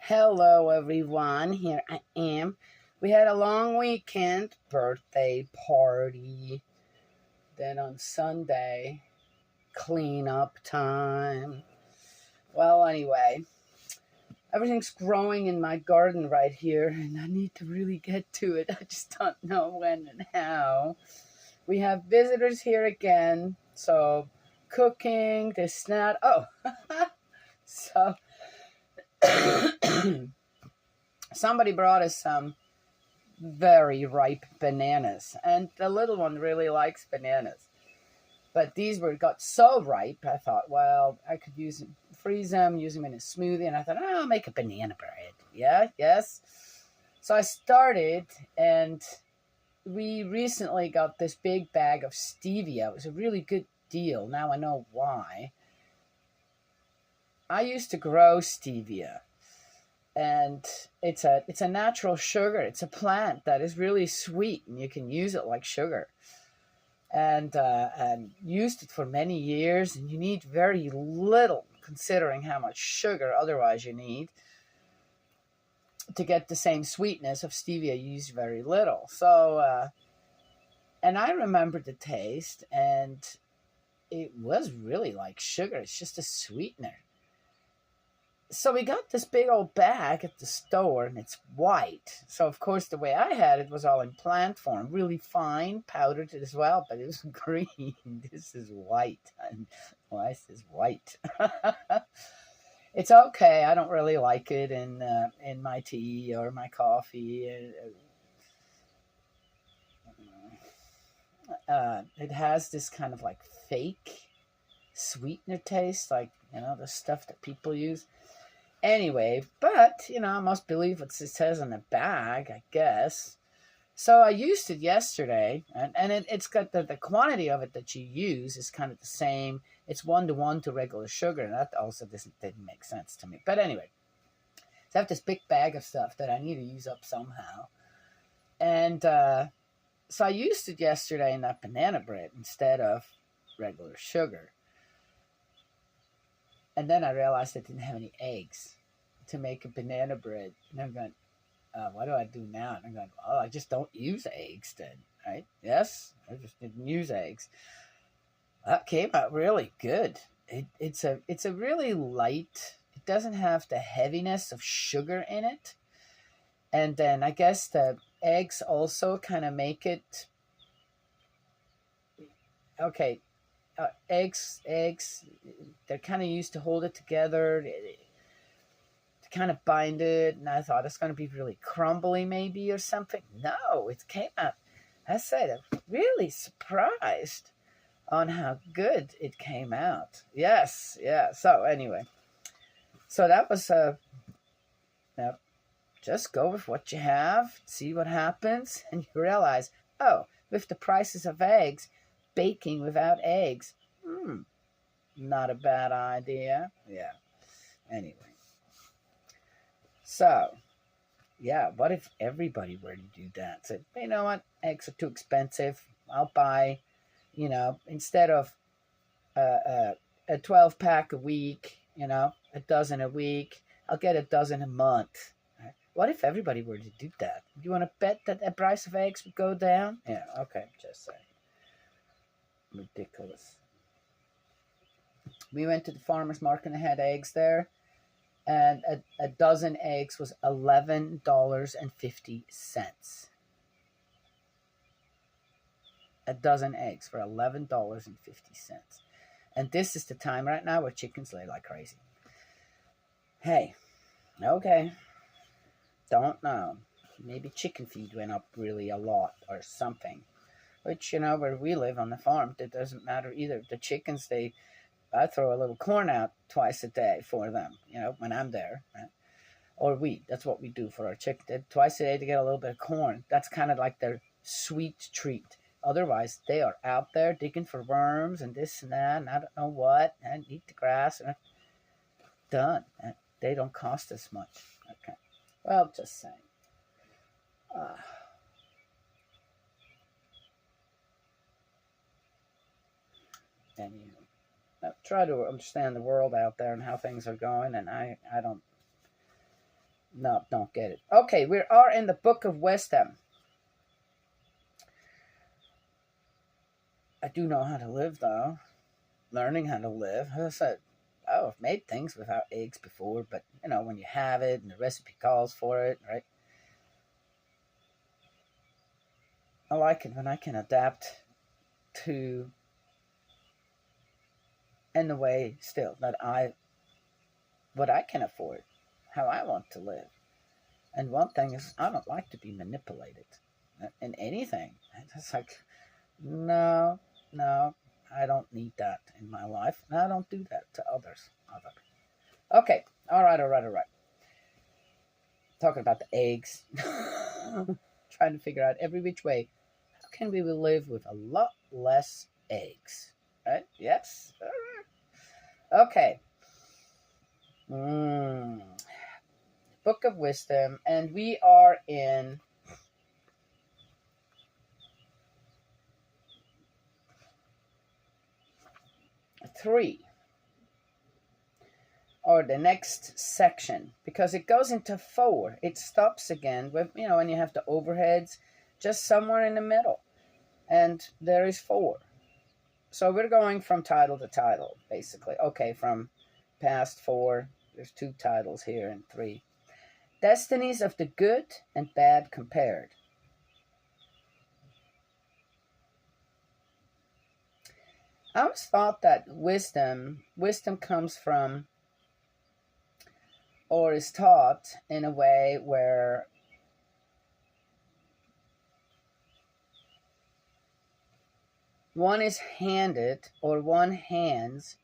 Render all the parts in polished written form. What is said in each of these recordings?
Hello, everyone. Here I am. We had a long weekend, birthday party. Then on Sunday, cleanup time. Well, anyway, everything's growing in my garden right here, and I need to really get to it. I just don't know when and how. We have visitors here again, so cooking, this, that. Oh, so somebody brought us some very ripe bananas, and the little one really likes bananas. But these got so ripe, I thought, well, I could freeze them, use them in a smoothie, and I thought, oh, I'll make a banana bread. Yeah, yes. So I started, and we recently got this big bag of stevia. It was a really good deal. Now I know why. I used to grow stevia, and it's a natural sugar. It's a plant that is really sweet, and you can use it like sugar. And used it for many years, and you need very little considering how much sugar otherwise you need to get the same sweetness of stevia. You use very little. So and I remember the taste, and it was really like sugar. It's just a sweetener. So we got this big old bag at the store, and it's white. So, of course, the way I had it was all in plant form, really fine, powdered as well, but it was green. This is white. And why is this white? It's okay. I don't really like it in my tea or my coffee. It has this kind of like fake sweetener taste, like, the stuff that people use. Anyway, but, I must believe what it says on the bag, I guess. So I used it yesterday, and it's got the quantity of it that you use is kind of the same. It's 1-to-1 to regular sugar, and that also didn't make sense to me. But anyway, so I have this big bag of stuff that I need to use up somehow. And so I used it yesterday in that banana bread instead of regular sugar. And then I realized I didn't have any eggs to make a banana bread. And I'm going, what do I do now? And I'm going, oh, I just don't use eggs then, right? Yes, I just didn't use eggs. That came out really good. It's a really light. It doesn't have the heaviness of sugar in it. And then I guess the eggs also kind of make it okay. Eggs, they're kind of used to hold it together, to kind of bind it. And I thought it's going to be really crumbly maybe or something. No, it came out. I said, I'm really surprised on how good it came out. Yes, yeah. So anyway, so that was just go with what you have, see what happens, and you realize, oh, with the prices of eggs, baking without eggs, not a bad idea. Yeah. Anyway. So, yeah, what if everybody were to do that? Said, you know what? Eggs are too expensive. I'll buy, instead of a 12 pack a week, a dozen a week, I'll get a dozen a month. What if everybody were to do that? Do you want to bet that the price of eggs would go down? Yeah, okay, just saying. Ridiculous. We went to the farmer's market and had eggs there, and a dozen eggs was $11.50. A dozen eggs for $11.50. And this is the time right now where chickens lay like crazy. Hey, okay, don't know. Maybe chicken feed went up really a lot or something. Which, where we live on the farm, it doesn't matter either. The chickens, I throw a little corn out twice a day for them, when I'm there. Right? Or wheat. That's what we do for our chicken. Twice a day to get a little bit of corn. That's kind of like their sweet treat. Otherwise, they are out there digging for worms and this and that, and I don't know what, and eat the grass, and done. And they don't cost us much. Okay. Well, just saying. And try to understand the world out there and how things are going, and I don't No, don't get it. Okay, we are in the book of wisdom. I do know how to live, though. Learning how to live. As I said, I've made things without eggs before, but when you have it and the recipe calls for it, right? I like it when I can adapt to in the way still that what I can afford, how I want to live. And one thing is, I don't like to be manipulated in anything. It's like, no, I don't need that in my life. And I don't do that to others. Okay, all right. Talking about the eggs. Trying to figure out every which way. How can we live with a lot less eggs? Right? Yes? Okay. Book of Wisdom, and we are in three, or the next section, because it goes into four. It stops again with, when you have the overheads, just somewhere in the middle, and there is four. So we're going from title to title, basically. Okay, from past four, there's two titles here and three. Destinies of the good and bad compared. I always thought that wisdom comes from, or is taught in a way where one is handed, or one hands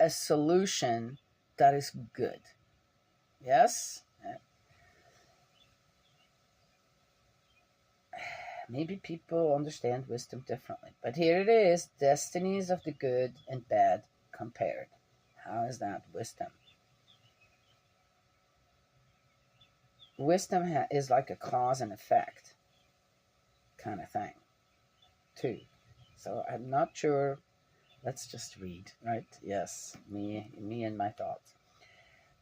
a solution that is good. Yes? Maybe people understand wisdom differently. But here it is, destinies of the good and bad compared. How is that wisdom? Wisdom is like a cause and effect kind of thing, too. So I'm not sure. Let's just read, right? Yes, me and my thoughts.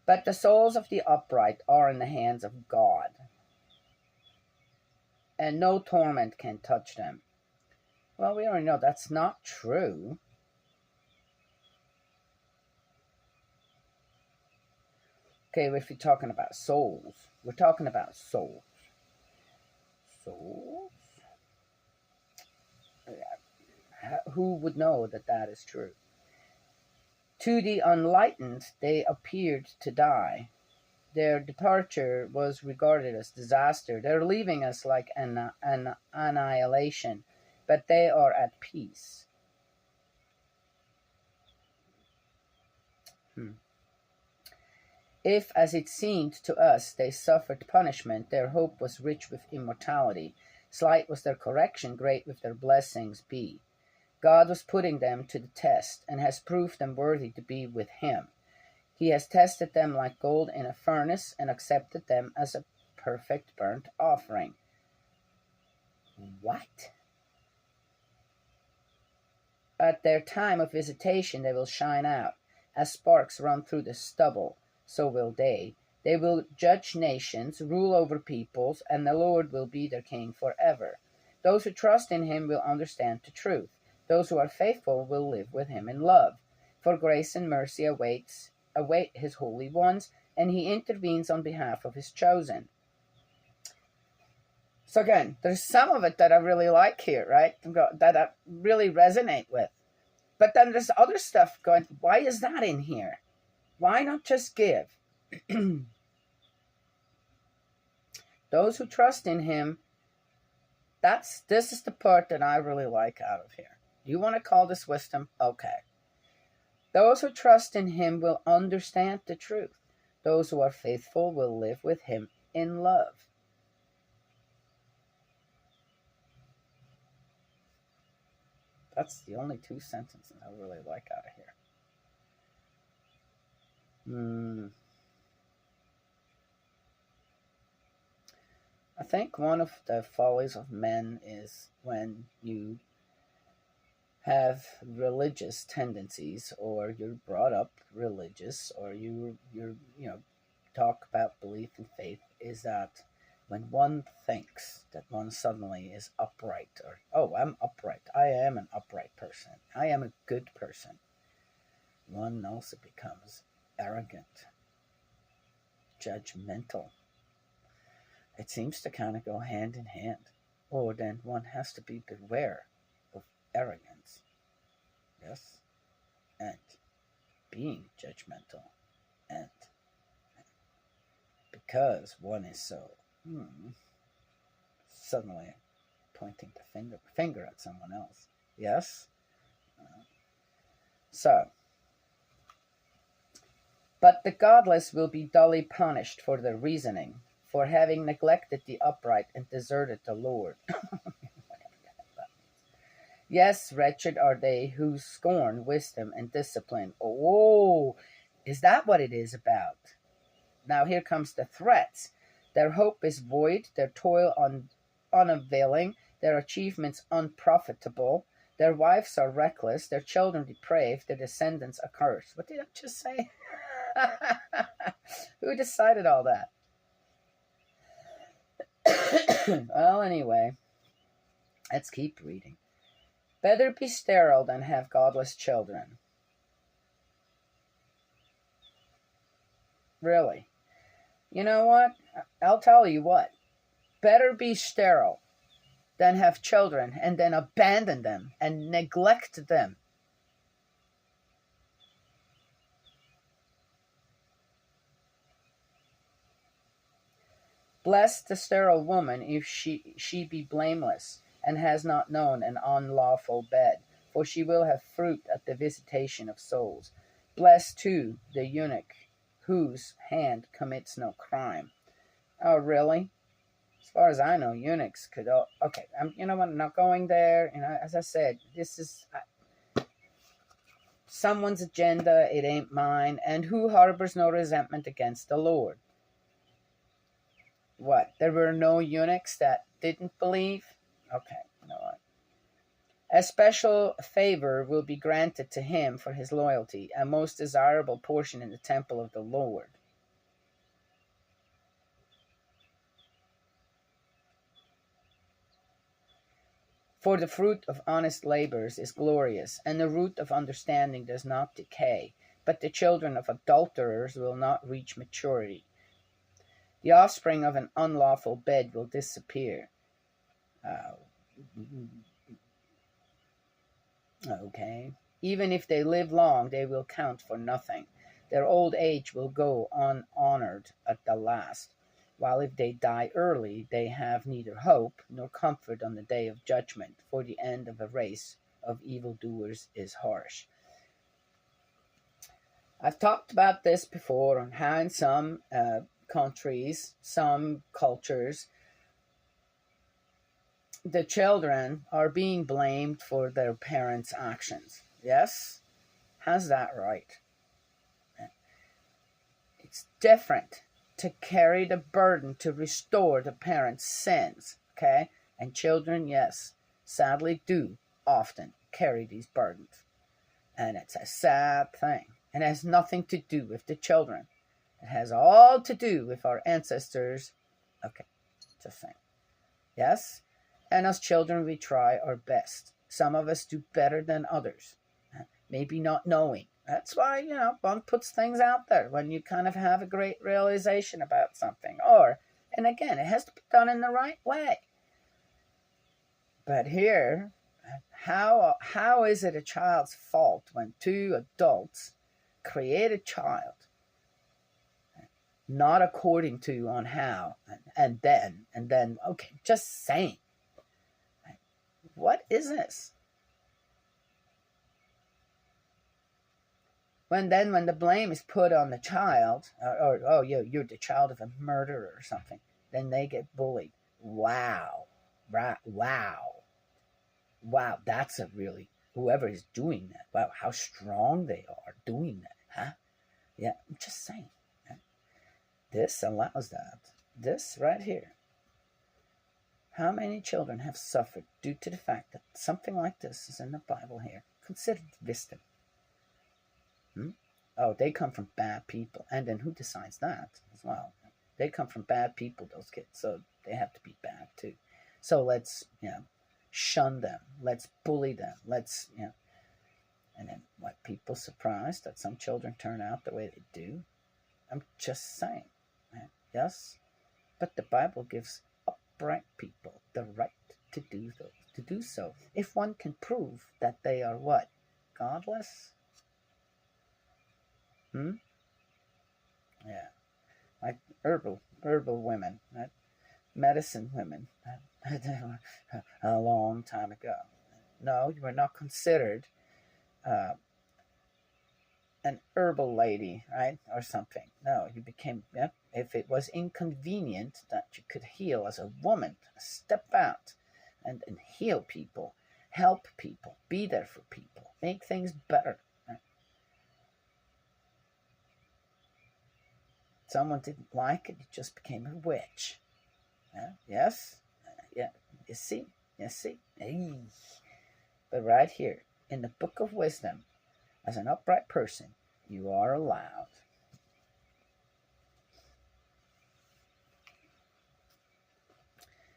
But the souls of the upright are in the hands of God, and no torment can touch them. Well, we already know that's not true. Okay, if you're talking about souls, we're talking about souls. Souls? Who would know that that is true? To the unenlightened, they appeared to die. Their departure was regarded as disaster. They're leaving us like an annihilation, but they are at peace. If, as it seemed to us, they suffered punishment, their hope was rich with immortality. Slight was their correction, great with their blessings be. God was putting them to the test, and has proved them worthy to be with him. He has tested them like gold in a furnace, and accepted them as a perfect burnt offering. What? At their time of visitation they will shine out. As sparks run through the stubble, so will they. They will judge nations, rule over peoples, and the Lord will be their king forever. Those who trust in him will understand the truth. Those who are faithful will live with him in love. For grace and mercy await his holy ones, and he intervenes on behalf of his chosen. So again, there's some of it that I really like here, right? That I really resonate with. But then there's other stuff going, why is that in here? Why not just give? Those who trust in him, this is the part that I really like out of here. You want to call this wisdom? Okay. Those who trust in him will understand the truth. Those who are faithful will live with him in love. That's the only two sentences I really like out of here. I think one of the follies of men is when you have religious tendencies, or you're brought up religious, or you're talk about belief and faith is that when one thinks that one suddenly is upright, or, oh, I'm upright, I am an upright person, I am a good person, one also becomes arrogant, judgmental. It seems to kind of go hand in hand. Or then one has to be beware of arrogance, yes, and being judgmental, and because one is so suddenly pointing the finger at someone else, yes. So, but the godless will be dully punished for their reasoning, for having neglected the upright and deserted the Lord. Yes, wretched are they who scorn wisdom and discipline. Oh, is that what it is about? Now here comes the threats. Their hope is void, their toil unavailing, their achievements unprofitable. Their wives are reckless, their children depraved, their descendants accursed. What did I just say? Who decided all that? Well, anyway, let's keep reading. Better be sterile than have godless children. Really? You know what? I'll tell you what. Better be sterile than have children and then abandon them and neglect them. Blessed the sterile woman if she be blameless, and has not known an unlawful bed, for she will have fruit at the visitation of souls. Blessed, too, the eunuch, whose hand commits no crime. Oh, really? As far as I know, eunuchs could... okay, you know what, I'm not going there. You know, as I said, this is someone's agenda, it ain't mine. And who harbors no resentment against the Lord? What? There were no eunuchs that didn't believe? Okay, you know what? A special favor will be granted to him for his loyalty, a most desirable portion in the temple of the Lord. For the fruit of honest labors is glorious, and the root of understanding does not decay, but the children of adulterers will not reach maturity. The offspring of an unlawful bed will disappear. Okay. Even if they live long, they will count for nothing. Their old age will go unhonored at the last, while if they die early, they have neither hope nor comfort on the day of judgment, for the end of a race of evildoers is harsh. I've talked about this before on how in some countries, some cultures, the children are being blamed for their parents' actions. Yes? How's that right? It's different to carry the burden to restore the parents' sins, okay? And children, yes, sadly do often carry these burdens. And it's a sad thing. And it has nothing to do with the children. It has all to do with our ancestors. Okay, just saying. Yes? And as children, we try our best. Some of us do better than others. Maybe not knowing. That's why, you know, one puts things out there when you kind of have a great realization about something. Or, and again, it has to be done in the right way. But here, how is it a child's fault when two adults create a child not according to on how and then okay, just saying, what is this? When the blame is put on the child, or oh, you're the child of a murderer or something, then they get bullied. Wow, right? Wow, that's a really, whoever is doing that. Wow, how strong they are doing that, huh? Yeah, I'm just saying. This allows that. This right here. How many children have suffered due to the fact that something like this is in the Bible here? Consider wisdom. Oh, they come from bad people. And then who decides that as well? They come from bad people, those kids. So they have to be bad too. So let's, shun them. Let's bully them. Let's, and then what, people surprised that some children turn out the way they do? I'm just saying. Yes? But the Bible gives upright people the right to do so. If one can prove that they are what? Godless? Yeah. Like herbal women, right? Medicine women, a long time ago. No, you were not considered an herbal lady, right? Or something. No, you became, if it was inconvenient that you could heal as a woman, step out and heal people, help people, be there for people, make things better. Right? Someone didn't like it, you just became a witch. Yes? Yeah, you see? Hey. But right here, in the Book of Wisdom, as an upright person, you are allowed.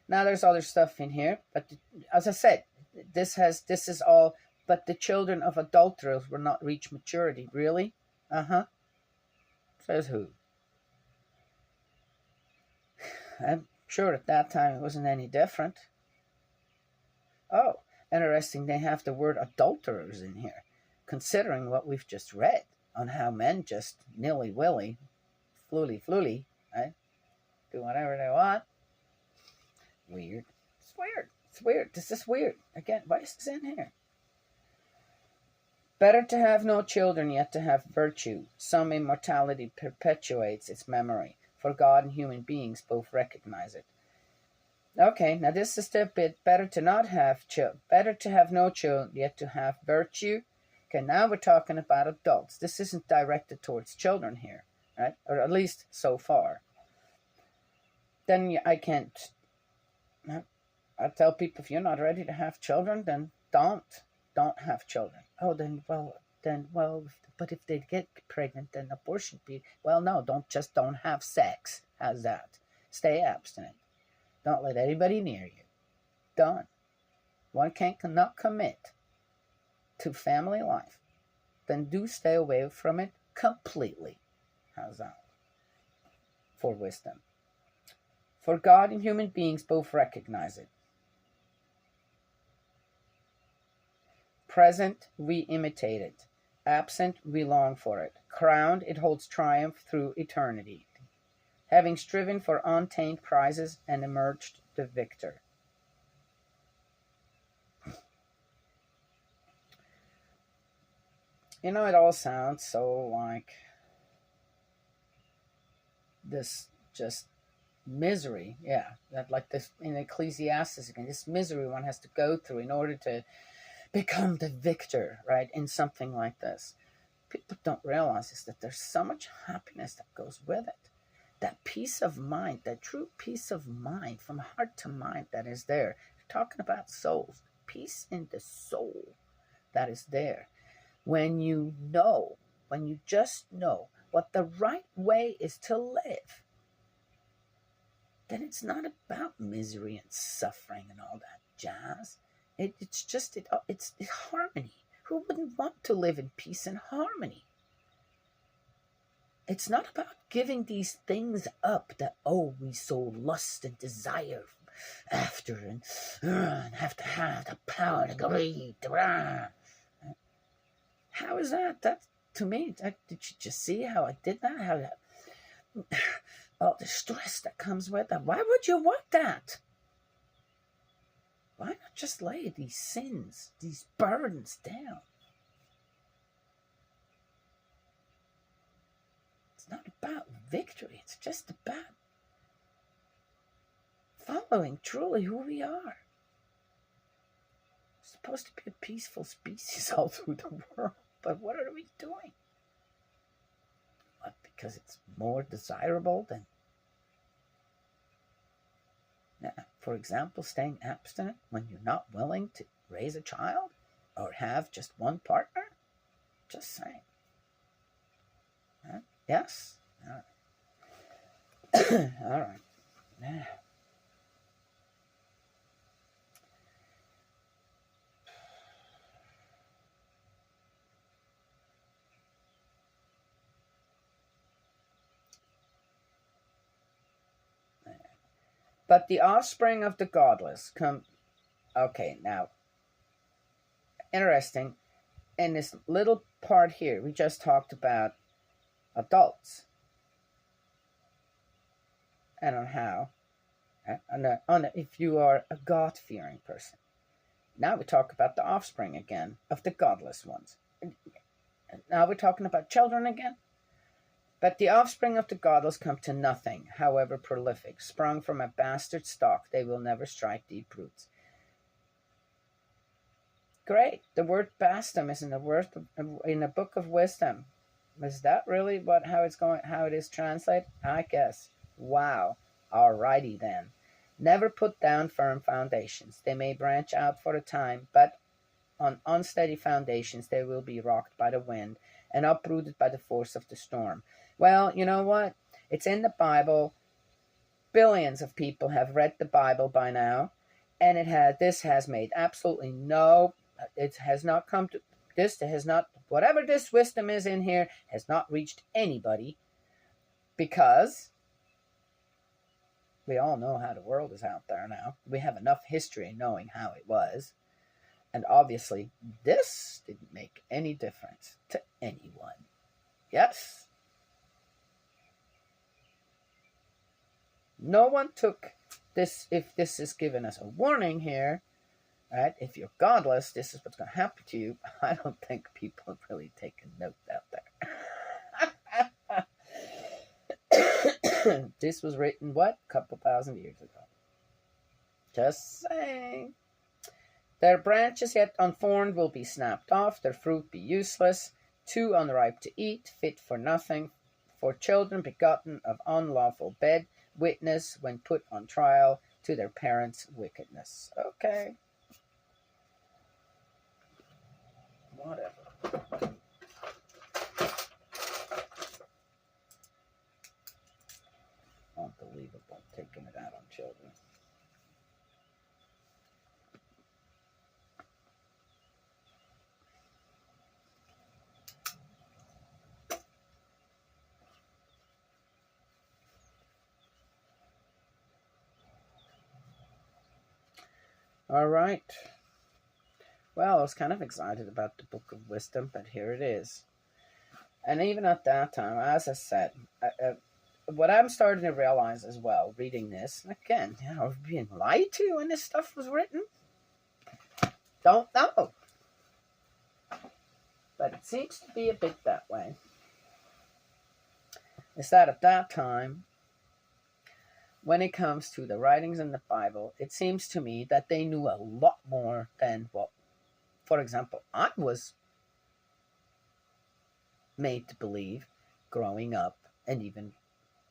Now there's other stuff in here, but as I said, this is all, but the children of adulterers will not reach maturity. Really? Says who? I'm sure at that time it wasn't any different. Oh, interesting, they have the word adulterers in here, considering what we've just read on how men just nilly-willy, fluly, right? Do whatever they want. Weird. It's weird. This is weird. Again, why is this in here? Better to have no children, yet to have virtue. Some immortality perpetuates its memory, for God and human beings both recognize it. Okay, now this is the bit, better to not have better to have no children, yet to have virtue. Okay, now we're talking about adults. This isn't directed towards children here, right? Or at least so far. Then I can't. I tell people, if you're not ready to have children, then don't have children. Oh, then well, but if they get pregnant, then abortion be. Well, no, don't have sex. How's that? Stay abstinent. Don't let anybody near you. Done. One cannot commit to family life. Then do stay away from it completely. How's that? For wisdom. For God and human beings both recognize it. Present, we imitate it. Absent, we long for it. Crowned, it holds triumph through eternity. Having striven for untamed prizes and emerged the victor. It all sounds so like this just misery. Yeah, that like this in Ecclesiastes again, this misery one has to go through in order to become the victor, right? In something like this. People don't realize is that there's so much happiness that goes with it. That peace of mind, that true peace of mind from heart to mind that is there. We're talking about souls, peace in the soul that is there. When you just know what the right way is to live, then it's not about misery and suffering and all that jazz. It's harmony. Who wouldn't want to live in peace and harmony? It's not about giving these things up that, we so lust and desire after and have to have the power, the greed. How is that? That, to me, did you just see how I did that? How all the stress that comes with that. Why would you want that? Why not just lay these sins, these burdens down? It's not about victory. It's just about following truly who we are. We're supposed to be a peaceful species all through the world. But what are we doing? What, because it's more desirable than... For example, staying abstinent when you're not willing to raise a child or have just one partner? Just saying. Yes. All right. All right. Yeah. But the offspring of the godless come. Okay, now, interesting. In this little part here, we just talked about adults and on how, if you are a God fearing person. Now we talk about the offspring again of the godless ones. And now we're talking about children again. But the offspring of the godless come to nothing, however prolific. Sprung from a bastard stock, they will never strike deep roots. Great. The word bastum is in the book of wisdom. Is that really how it is translated? I guess. Wow. Alrighty then. Never put down firm foundations. They may branch out for a time, but on unsteady foundations they will be rocked by the wind and uprooted by the force of the storm. Well, you know what? It's in the Bible. Billions of people have read the Bible by now, and this has made absolutely no. It has not come to this. Has not whatever this wisdom is in here has not reached anybody, because we all know how the world is out there now. We have enough history knowing how it was, and obviously this didn't make any difference to anyone. Yes. No one took this. If this is giving us a warning here, right? If you're godless, this is what's going to happen to you. I don't think people have really taken note out there. This was written, what? A couple thousand years ago. Just saying. Their branches yet unformed will be snapped off, their fruit be useless, too unripe to eat, fit for nothing, for children begotten of unlawful bed, witness when put on trial to their parents' wickedness. Okay. Whatever. Unbelievable, taking it out on children. All right. Well, I was kind of excited about the Book of Wisdom, but here it is. And even at that time, as I said, what I'm starting to realize as well, reading this, again, I was being lied to when this stuff was written. Don't know. But it seems to be a bit that way. Is that at that time, when it comes to the writings in the Bible, it seems to me that they knew a lot more than what, for example, I was made to believe growing up and even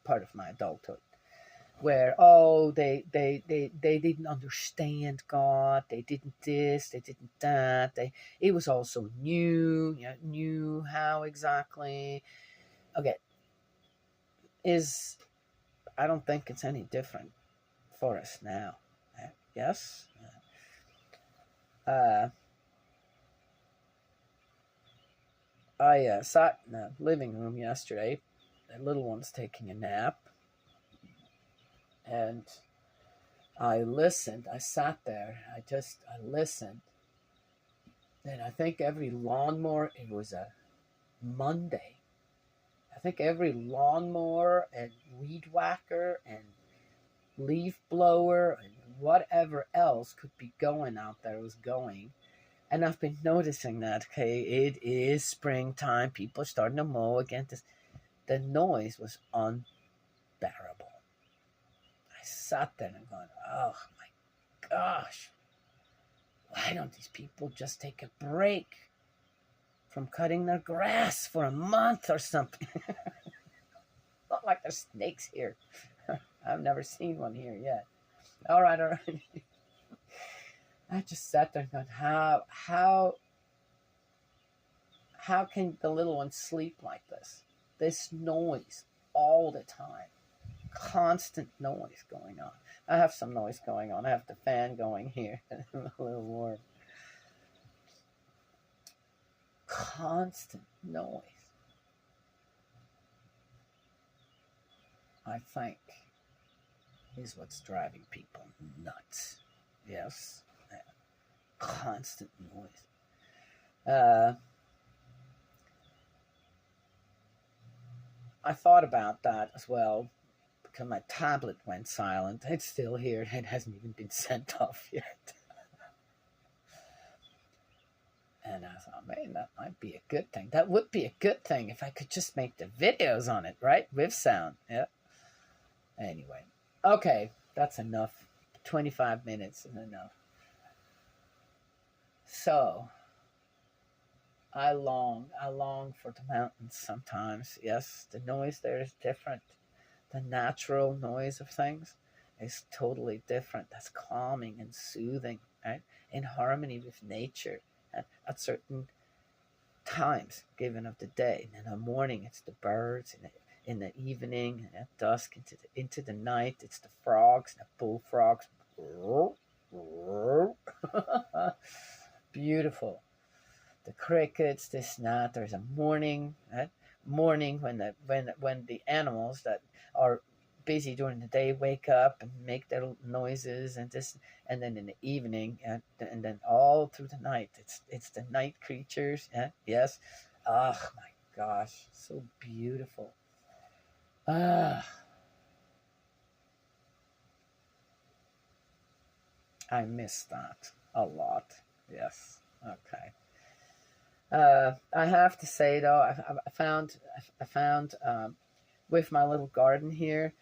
part of my adulthood, where they didn't understand God, they didn't this, they didn't that, it was all so new, knew how exactly. Okay, I don't think it's any different for us now. Yes. I sat in the living room yesterday. The little one's taking a nap, and I listened. I sat there. I listened. And I think every lawnmower, it was a Monday. I think every lawnmower and weed whacker and leaf blower and whatever else could be going out there was going. And I've been noticing that, okay, it is springtime. People are starting to mow again. The noise was unbearable. I sat there and I'm going, oh my gosh. Why don't these people just take a break from cutting their grass for a month or something? Not like there's snakes here. I've never seen one here yet. All right. I just sat there and thought, how can the little one sleep like this? this noise all the time. Constant noise going on. I have some noise going on. I have the fan going here. I'm a little warm. Constant noise, I think, is what's driving people nuts. Yes. Constant noise. I thought about that as well because my tablet went silent. It's still here. It hasn't even been sent off yet. And I thought, man, that might be a good thing. That would be a good thing if I could just make the videos on it, right? With sound. Yeah. Anyway. Okay, that's enough. 25 minutes is enough. So, I long for the mountains sometimes. Yes, the noise there is different. The natural noise of things is totally different. That's calming and soothing, right? In harmony with nature at certain times given of the day. And in the morning, it's the birds. In the evening, and at dusk, into the night, it's the frogs, the bullfrogs. Beautiful. The crickets, this and that. There's a morning, right? Morning when the animals that are busy during the day wake up and make their noises, and then in the evening, and then all through the night, it's the night creatures. Yes. Oh my gosh, so beautiful. I miss that a lot. Yes. Okay. I have to say though, I found with my little garden here,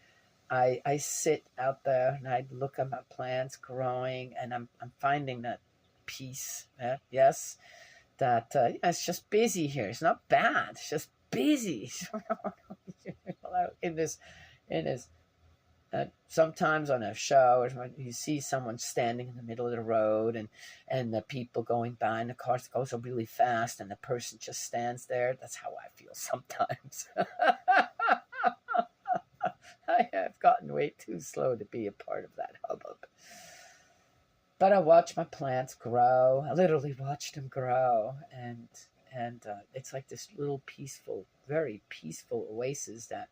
I sit out there and I look at my plants growing, and I'm finding that peace. Yes, that it's just busy here. It's not bad. It's just busy. in this sometimes on a show, or you see someone standing in the middle of the road, and the people going by, and the cars go so really fast, and the person just stands there. That's how I feel sometimes. I have gotten way too slow to be a part of that hubbub. But I watch my plants grow. I literally watch them grow, and it's like this little peaceful, very peaceful oasis that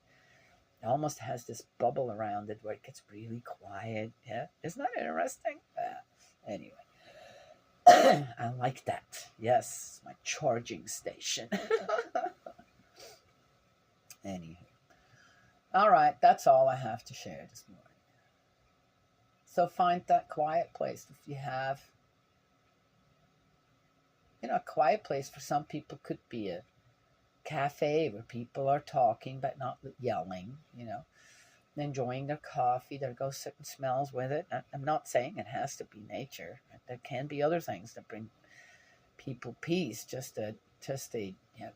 almost has this bubble around it where it gets really quiet. Yeah, isn't that interesting? Anyway, I like that. Yes, my charging station. Anywho, all right, that's all I have to share this morning. So find that quiet place if you have. A quiet place for some people could be a cafe where people are talking but not yelling, enjoying their coffee. There go certain smells with it. I'm not saying it has to be nature. There can be other things that bring people peace.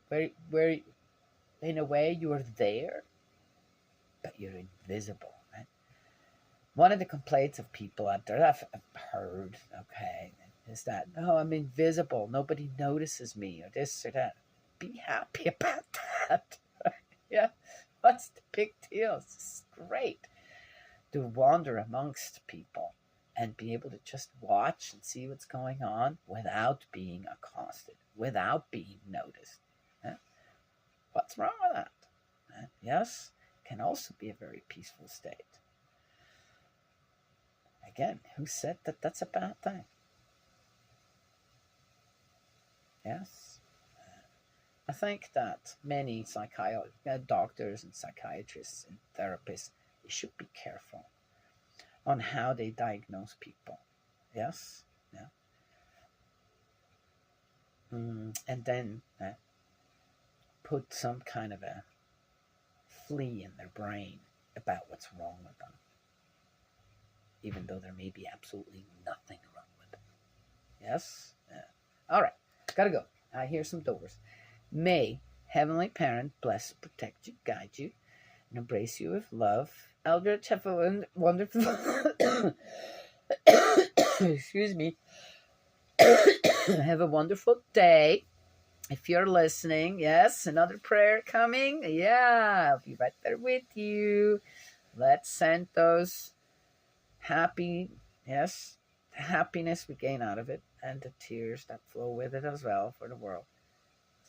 Where in a way you are there, but you're invisible. Right? One of the complaints of people out there I've heard, okay, is that, oh, I'm invisible. Nobody notices me, or this or that. Be happy about that. Yeah, what's the big deal? It's great to wander amongst people and be able to just watch and see what's going on without being accosted, without being noticed. What's wrong with that? Yes, can also be a very peaceful state. Again, who said that that's a bad thing? Yes. I think that many doctors and psychiatrists and therapists should be careful on how they diagnose people. Yes? Yeah. And then put some kind of a flea in their brain about what's wrong with them, even though there may be absolutely nothing wrong with them. Yes? Yeah. All right. Gotta go. I hear some doors. May Heavenly Parent bless, protect you, guide you, and embrace you with love. Eldritch, have a wonderful... excuse me. Have a wonderful day. if you're listening, yes, another prayer coming. Yeah, I'll be right there with you. Let's send those happy, yes, the happiness we gain out of it and the tears that flow with it as well for the world.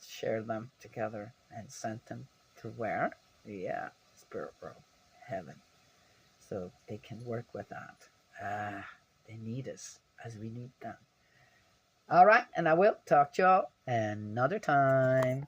Share them together and send them to where? Yeah, spirit world, heaven. So they can work with that. They need us as we need them. All right, and I will talk to y'all another time.